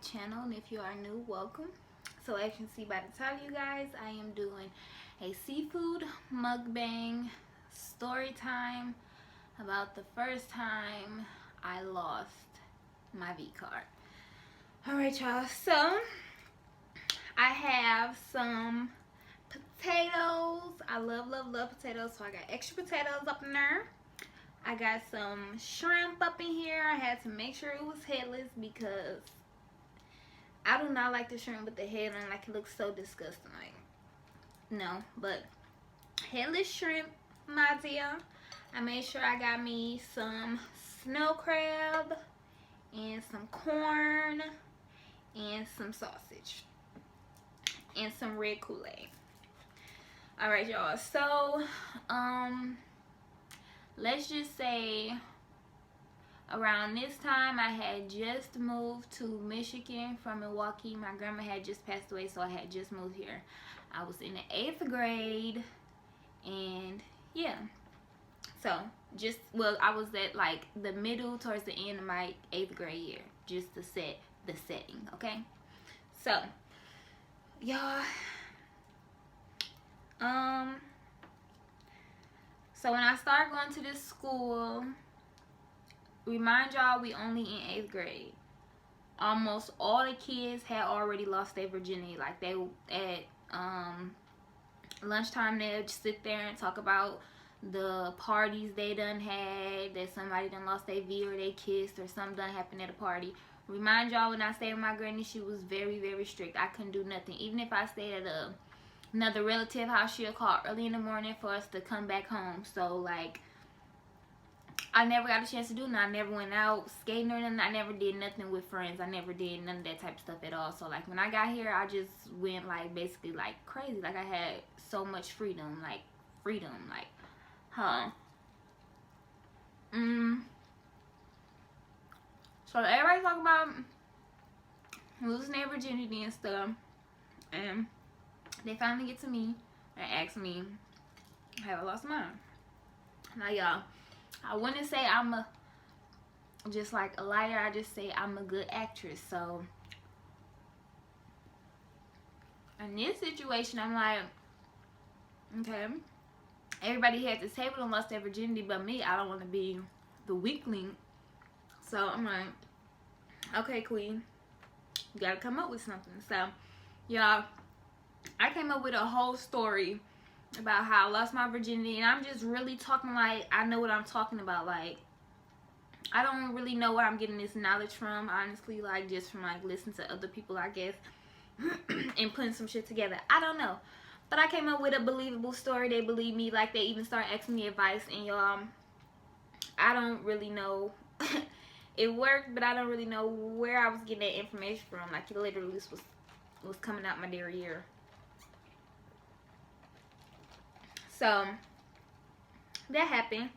channel, and if you are new, welcome. So as you can see by the title, you guys, I am doing a seafood mukbang story time about the first time I lost my V card. Alright y'all, so I have some potatoes. I love potatoes, so I got extra potatoes up in there. I got some shrimp up in here. I had to make sure it was headless because I do not like the shrimp with the head on. Like, it looks so disgusting. Like, no, but headless shrimp, my dear. I made sure I got me some snow crab and some corn and some sausage and some red Kool-Aid. Alright y'all, so let's just say around this time I had just moved to Michigan from Milwaukee. My grandma had just passed away, so I had just moved here. I was in the 8th grade, and yeah, so just, well, I was at like the middle towards the end of my 8th grade year, just to set the setting, okay? So y'all, so when I started going to this school, remind y'all, we only in 8th grade. Almost all the kids had already lost their virginity. Like, they at lunchtime, they'd sit there and talk about the parties they done had, that somebody done lost their V or they kissed or something done happened at a party. Remind y'all, when I stayed with my granny, she was very strict. I couldn't do nothing. Even if I stayed at another relative house, she'll call early in the morning for us to come back home. So like, I never got a chance to do nothing. I never went out skating or nothing. I never did nothing with friends. I never did none of that type of stuff at all. So like, when I got here, I just went like basically like crazy. Like, I had so much freedom, like so everybody talking about losing their virginity and stuff, and they finally get to me and ask me, have I lost mine? Now y'all, I wouldn't say I'm just like a liar. I just say I'm a good actress. So in this situation, I'm like, okay, everybody here at this table done lost their virginity but me. I don't want to be the weakling. So I'm like, okay, queen, you gotta come up with something. So y'all, I came up with a whole story about how I lost my virginity, and I'm just really talking like I know what I'm talking about. Like, I don't really know where I'm getting this knowledge from, honestly, like just from like listening to other people, I guess, and putting some shit together. I don't know, but I came up with a believable story. They believe me. Like, they even started asking me advice, and y'all, I don't really know. It worked, but I don't really know where I was getting that information from. Like, it literally was coming out my dairy ear. So that happened.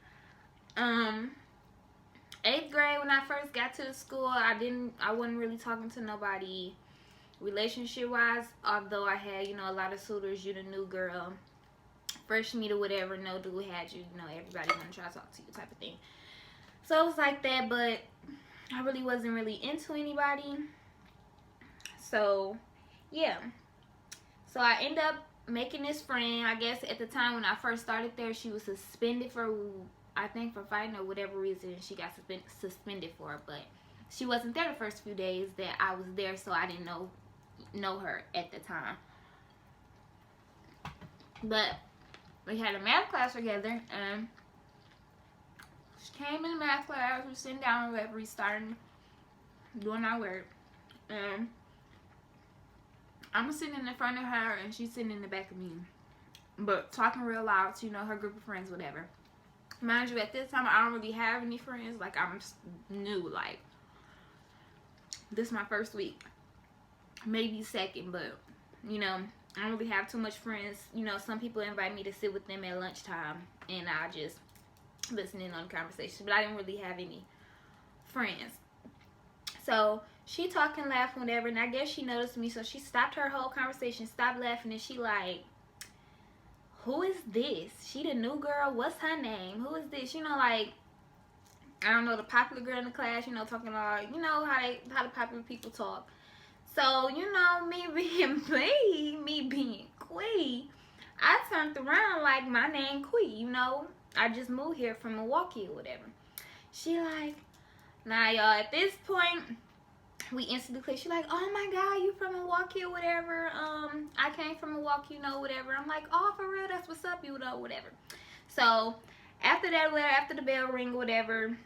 8th grade, when I first got to the school, I wasn't really talking to nobody relationship wise, although I had, a lot of suitors. You the new girl, fresh meat or whatever, no dude had you, everybody gonna try to talk to you type of thing. So it was like that, but I really wasn't really into anybody. So yeah, so I ended up making this friend. I guess at the time when I first started there, she was suspended for, I think, for fighting or whatever reason she got suspended for it. But she wasn't there the first few days that I was there, so I didn't know her at the time. But we had a math class together, and she came in the math class. We were sitting down or whatever. We started doing our work, and I'm sitting in the front of her, and she's sitting in the back of me, but talking real loud to, her group of friends, whatever. Mind you, at this time, I don't really have any friends. Like, I'm new. Like, this is my first week, maybe second, but, I don't really have too much friends. Some people invite me to sit with them at lunchtime, and I just listen in on the conversation, but I didn't really have any friends. So she talking, laughing, whatever, and I guess she noticed me, so she stopped her whole conversation, stopped laughing, and she like, who is this? She the new girl? What's her name? Who is this? Like, I don't know, the popular girl in the class, talking about, how the popular people talk. So, you know, me being Quee, I turned around like my name Quee, you know. I just moved here from Milwaukee or whatever. She like, nah, y'all, at this point, we instantly click. She like, oh my God, you from Milwaukee or whatever. I came from Milwaukee, you know, whatever. I'm like, oh, for real, that's what's up, you know, whatever. So, after that, whatever, after the bell ring or whatever,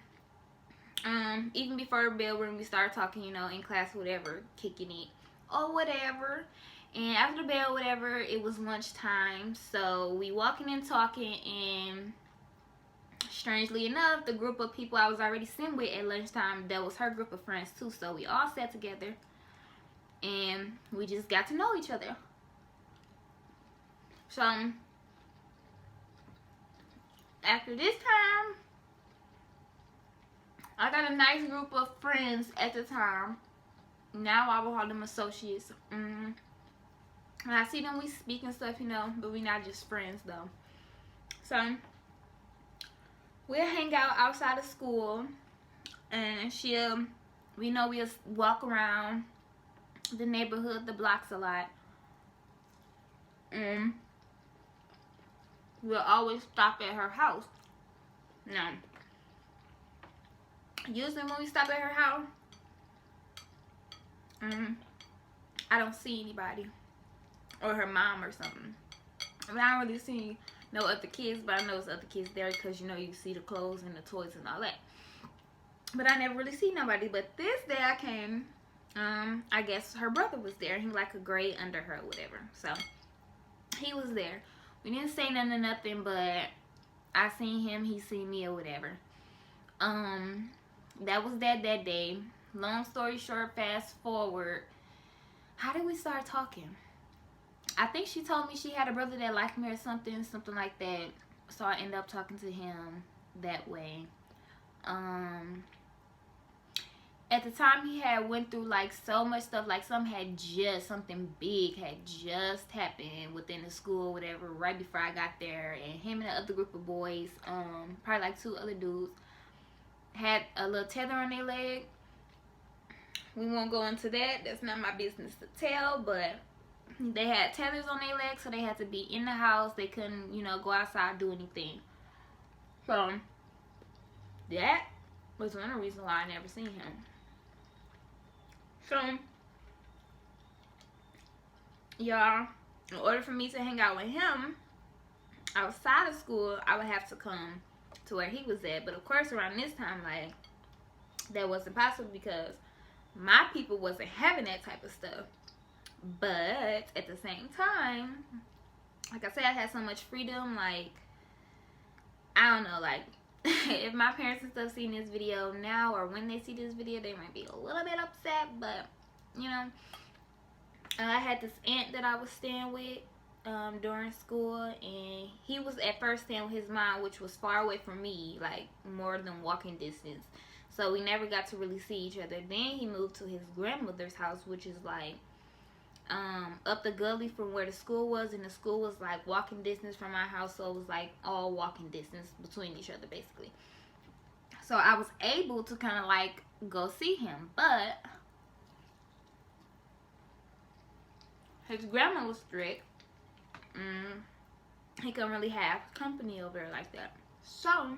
even before the bell ring, we started talking, you know, in class, whatever, kicking it or whatever. And after the bell, whatever, it was lunchtime. So we walking and talking, and strangely enough, the group of people I was already sitting with at lunchtime, that was her group of friends too. So we all sat together and we just got to know each other. So after this time, I got a nice group of friends at the time. Now I will call them associates. When I see them, we speak and stuff, you know, but we not just friends though. So we'll hang out outside of school, and we'll walk around the neighborhood, the blocks a lot. And we'll always stop at her house. Now, usually when we stop at her house, I don't see anybody, or her mom or something. I mean, I don't really see no other kids, but I know it's other kids there because, you know, you see the clothes and the toys and all that. But I never really see nobody. But this day I came, I guess her brother was there. He like a grade under her or whatever. So he was there. We didn't say nothing or nothing, but I seen him, he seen me or whatever. That was that day. Long story short, fast forward. How did we start talking? I think she told me she had a brother that liked me or something like that. So I ended up talking to him that way. At the time, he had went through like so much stuff. Like something big had just happened within the school or whatever right before I got there. And him and the other group of boys, probably like 2 other dudes, had a little tether on their leg. We won't go into that. That's not my business to tell, but they had tethers on their legs, so they had to be in the house. They couldn't, you know, go outside, do anything. So that was one of the reasons why I never seen him. So, y'all, in order for me to hang out with him outside of school, I would have to come to where he was at. But of course, around this time, like, that wasn't possible because my people wasn't having that type of stuff. But at the same time, like I said, I had so much freedom. Like, I don't know, like, if my parents and stuff seen this video now, or when they see this video, they might be a little bit upset. But, you know, I had this aunt that I was staying with during school, and he was at first staying with his mom, which was far away from me, like more than walking distance. So we never got to really see each other. Then he moved to his grandmother's house, which is like up the gully from where the school was, and the school was like walking distance from my house, so it was like all walking distance between each other basically. So I was able to kind of like go see him, but his grandma was strict. He couldn't really have company over there like that, so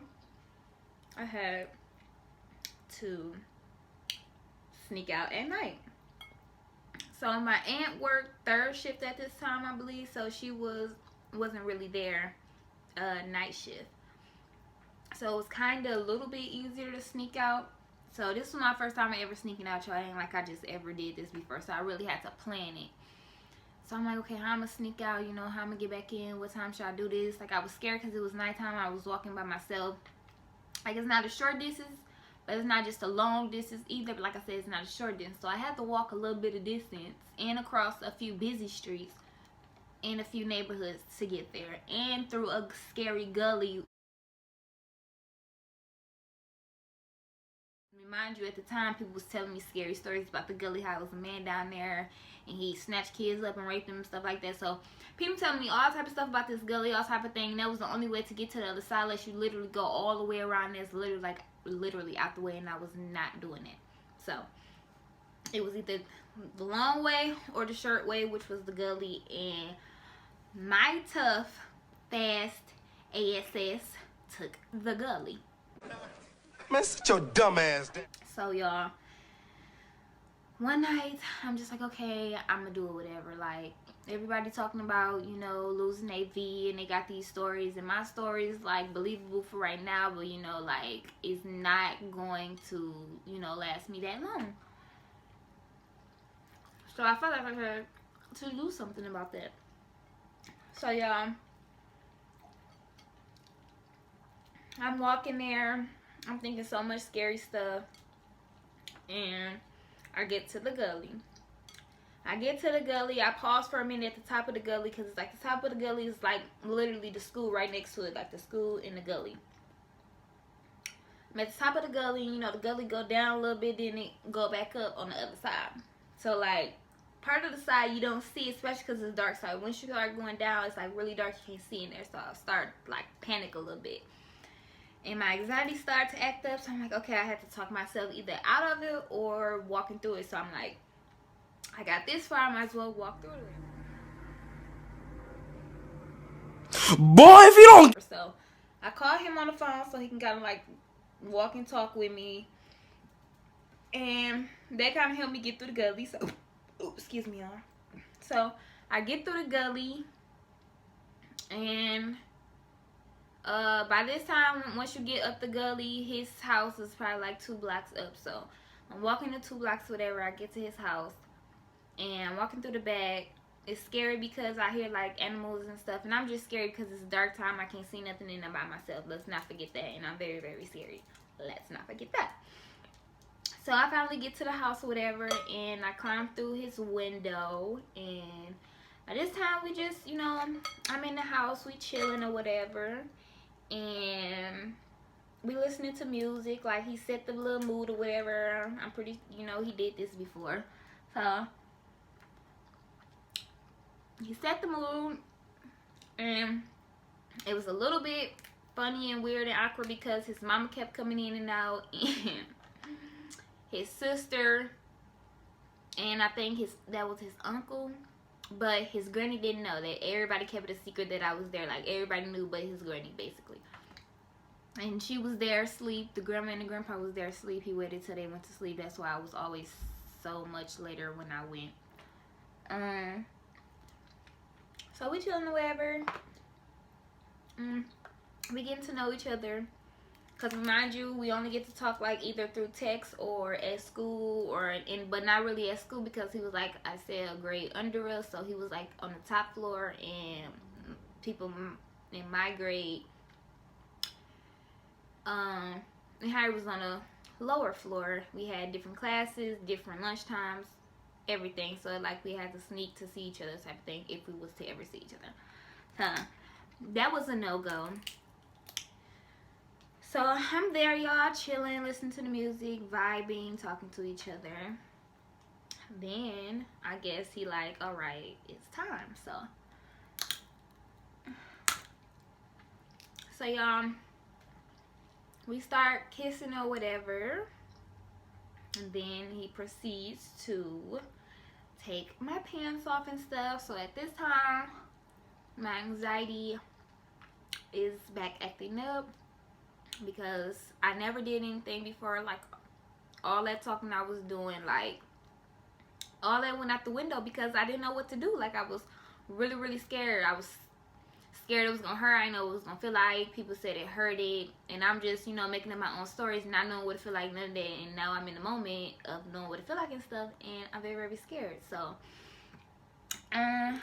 I had to sneak out at night. So my aunt worked 3rd shift at this time, I believe, so she wasn't really there night shift. So it was kind of a little bit easier to sneak out. So this was my first time ever sneaking out, y'all. Ain't like I just ever did this before, so I really had to plan it. So I'm like, okay, how I'm gonna sneak out, you know, how I'm gonna get back in, what time should I do this? Like, I was scared because it was nighttime. I was walking by myself. Like, it's not a short distance, but it's not just a long distance either. But like I said, it's not a short distance. So I had to walk a little bit of distance and across a few busy streets and a few neighborhoods to get there, and through a scary gully. Mind you, at the time, people was telling me scary stories about the gully, how it was a man down there and he snatched kids up and raped them and stuff like that. So people telling me all type of stuff about this gully, all type of thing. And that was the only way to get to the other side, unless you literally go all the way around. There's literally out the way, and I was not doing it. So It was either the long way or the short way, which was the gully. And my tough, fast ASS took the gully. Man, sit your dumb ass down. So y'all, one night I'm just like, okay, I'm gonna do it, whatever. Like, everybody talking about, you know, losing a V, and they got these stories, and my story is like believable for right now, but you know, like, it's not going to, you know, last me that long. So I felt like I had to do something about that. So y'all, I'm walking there, I'm thinking so much scary stuff, and I get to the gully. I pause for a minute at the top of the gully, because it's like the top of the gully is like literally the school right next to it, like the school in the gully. I'm at the top of the gully, you know, the gully go down a little bit, then it go back up on the other side. So like, part of the side you don't see, especially because it's dark side. Once you start going down, it's like really dark, you can't see in there. So I start like panic a little bit, and my anxiety started to act up. So I'm like, okay, I have to talk myself either out of it or walking through it. So I'm like, I got this far, I might as well walk through it. Boy, if you don't. So I called him on the phone so he can kind of like walk and talk with me, and that kind of helped me get through the gully. So, ooh, excuse me, y'all. So I get through the gully, and by this time, once you get up the gully, his house is probably like 2 blocks up. So I'm walking the 2 blocks, whatever. I get to his house, and I'm walking through the back. It's scary because I hear like animals and stuff, and I'm just scared because it's dark time. I can't see nothing, and I'm by myself. Let's not forget that. And I'm very, very scary. Let's not forget that. So I finally get to the house or whatever, and I climb through his window, and by this time we just, you know, I'm in the house, we chilling or whatever, and we listening to music. Like, he set the little mood or whatever. I'm pretty, you know, he did this before. So he set the mood, and it was a little bit funny and weird and awkward because his mama kept coming in and out, and his sister, and I think that was his uncle, but his granny didn't know. That everybody kept it a secret that I was there. Like, everybody knew but his granny, basically. And she was there asleep. The grandma and the grandpa was there asleep. He waited till they went to sleep. That's why I was always so much later when I went. So we chilling or whatever. We getting to know each other. Because mind you, we only get to talk like either through text or at school, but not really at school, because he was, like I said, a grade under us. So he was like on the top floor, and people in my grade, and Harry was on a lower floor. We had different classes, different lunch times, everything. So like, we had to sneak to see each other type of thing if we was to ever see each other. That was a no-go. So I'm there, y'all, chilling, listening to the music, vibing, talking to each other. Then I guess he like, all right, it's time. So y'all, we start kissing or whatever, and then he proceeds to take my pants off and stuff. So at this time, my anxiety is back acting up, because I never did anything before. Like, all that talking I was doing, like, all that went out the window because I didn't know what to do. Like, I was really, really scared. I was scared it was gonna hurt. I didn't know it was gonna feel like. People said it hurted, and I'm just, you know, making up my own stories, not knowing what it feel like, none of that. And now I'm in the moment of knowing what it feel like and stuff, and I'm very, very scared. So that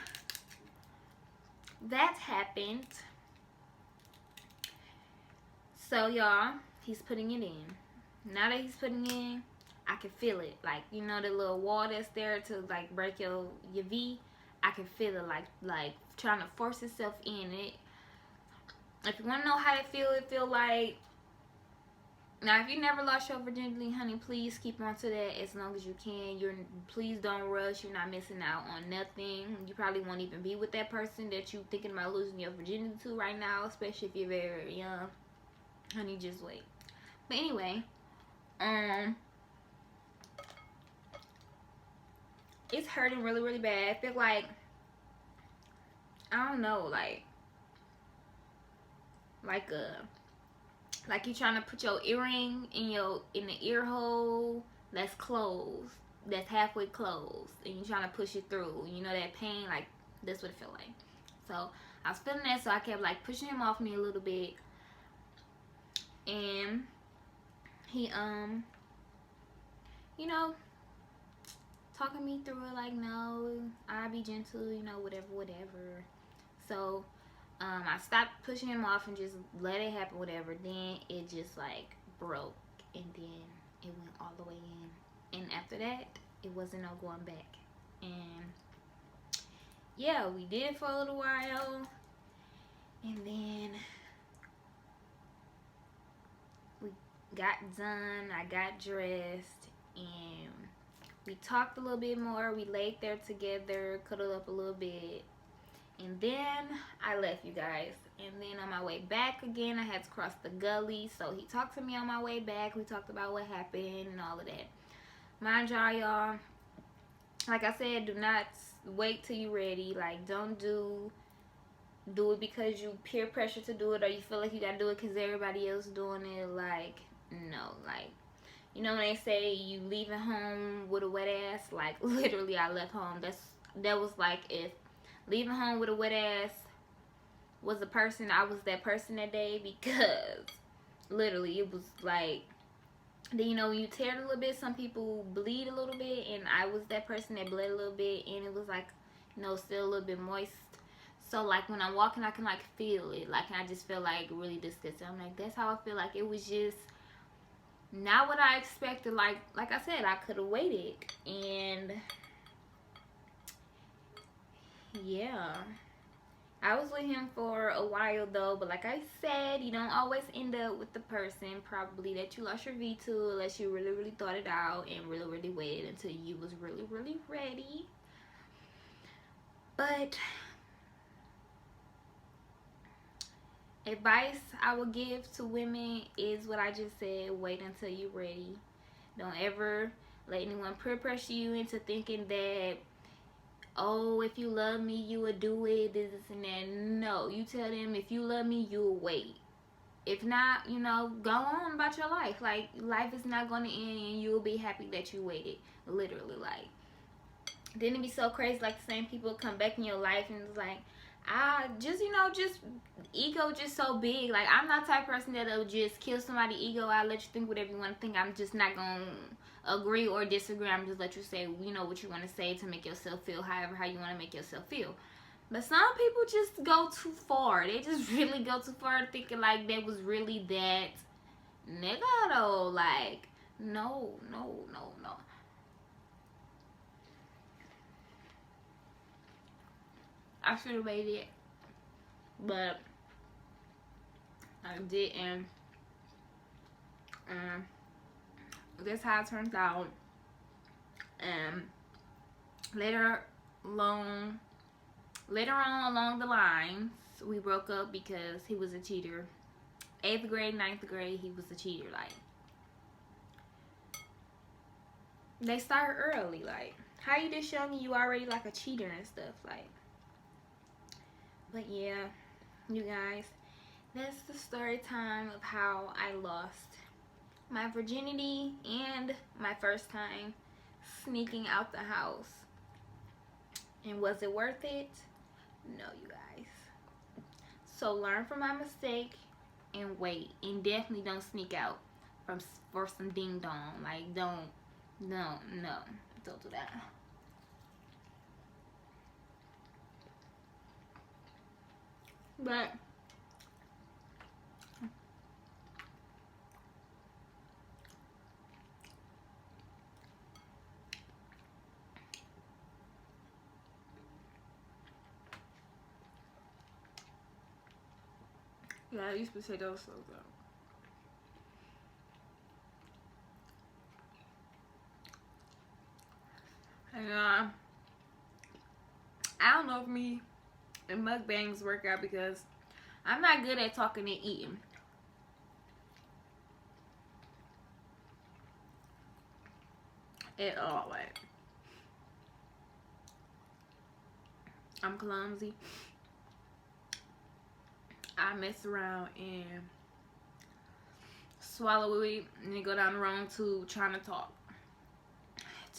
happened. So y'all, he's putting it in. Now that he's putting it in, I can feel it. Like, you know, the little wall that's there to like break your V. I can feel it like trying to force itself in it. If you want to know how it feel like. Now, if you never lost your virginity, honey, please keep on to that as long as you can. Please don't rush. You're not missing out on nothing. You probably won't even be with that person that you thinking about losing your virginity to right now, especially if you're very, very young. Honey, just wait. But anyway, it's hurting really, really bad. I feel like, I don't know, like you trying to put your earring in the ear hole that's closed, that's halfway closed, and you trying to push it through. You know that pain, like that's what it felt like. So I was feeling that, so I kept like pushing him off me a little bit, and he you know, talking me through it like, no, I'll be gentle, you know, whatever. So I stopped pushing him off and just let it happen, whatever. Then it just like broke, and then it went all the way in. And after that, it wasn't no going back. And yeah, we did it for a little while, and then we got done. I got dressed, and we talked a little bit more. We laid there together, cuddled up a little bit. And then I left, you guys. And then on my way back again, I had to cross the gully. So he talked to me on my way back. We talked about what happened and all of that. Mind y'all, like I said, do not wait till you're ready. Like, don't do it because you peer pressure to do it, or you feel like you gotta do it because everybody else doing it. Like, no. Like, you know when they say you leaving home with a wet ass? Like, literally, I left home. That was like, if leaving home with a wet ass was the person, I was that person that day, because literally it was like, then you know when you tear it a little bit, some people bleed a little bit, and I was that person that bled a little bit, and it was like, you know, still a little bit moist. So like when I'm walking, I can like feel it, like, and I just feel like really disgusting. I'm like, that's how I feel. Like, it was just not what I expected. Like I said, I could have waited. And yeah, I was with him for a while though, but like I said, you don't always end up with the person probably that you lost your V to, unless you really, really thought it out and really, really waited until you was really, really ready. But advice I would give to women is what I just said: wait until you're ready. Don't ever let anyone peer pressure you into thinking that, oh, if you love me, you would do it, this and that. No, you tell them, if you love me, you'll wait. If not, you know, go on about your life. Like, life is not going to end, and you'll be happy that you waited. Literally, like, then it'd be so crazy, like, the same people come back in your life, and it's like, just, you know, just ego just so big. Like, I'm not the type of person that'll just kill somebody's ego. I'll let you think whatever you want to think. I'm just not going to agree or disagree. I'm just let you say, you know, what you want to say to make yourself feel however how you want to make yourself feel. But some people just go too far. They just really go too far, thinking like they was really that nigga though. Like, no. I should have waited, but I didn't. That's how it turns out. And later on along the lines, we broke up because he was a cheater. 8th grade, 9th grade, he was a cheater. Like, they start early. Like, how you this young and you already like a cheater and stuff? Like, but yeah, you guys, that's the story time of how I lost my virginity and my first time sneaking out the house. And was it worth it? No, you guys. So learn from my mistake and wait, and definitely don't sneak out for some ding dong. Like, no, don't do that. But yeah, these potatoes so good. And I don't know if me and mukbangs work out, because I'm not good at talking and eating. At all. Like, I'm clumsy. I mess around and swallow it and then go down the wrong tube trying to talk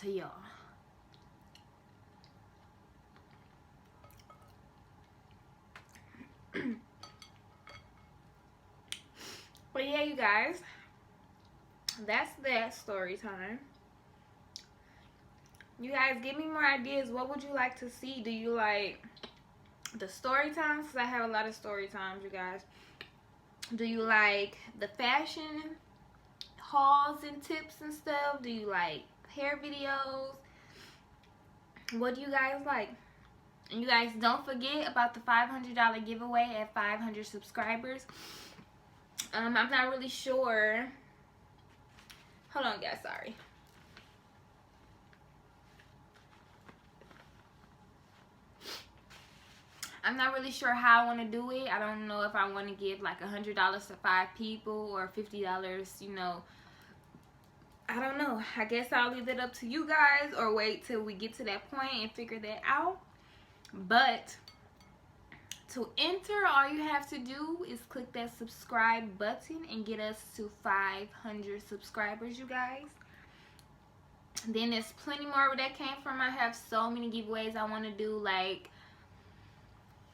to y'all. But yeah, you guys, that's that story time. You guys, give me more ideas. What would you like to see? Do you like the story times? Because I have a lot of story times, you guys. Do you like the fashion hauls and tips and stuff? Do you like hair videos? What do you guys like? And you guys, don't forget about the $500 giveaway at 500 subscribers. I'm not really sure. Hold on, guys. Sorry. I'm not really sure how I want to do it. I don't know if I want to give like $100 to 5 people or $50, you know. I don't know. I guess I'll leave it up to you guys or wait till we get to that point and figure that out. But to enter, all you have to do is click that subscribe button and get us to 500 subscribers, you guys. Then there's plenty more where that came from. I have so many giveaways I want to do. Like,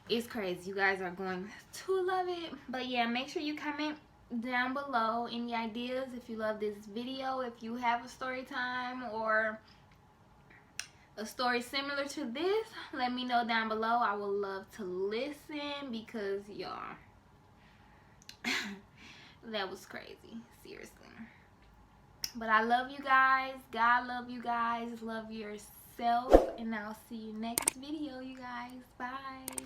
it's crazy. You guys are going to love it. But yeah, make sure you comment down below any ideas if you love this video. If you have a story time or a story similar to this, let me know down below. I would love to listen because y'all, that was crazy, seriously. But I love you guys. God love you guys. Love yourself. And I'll see you next video, you guys. Bye.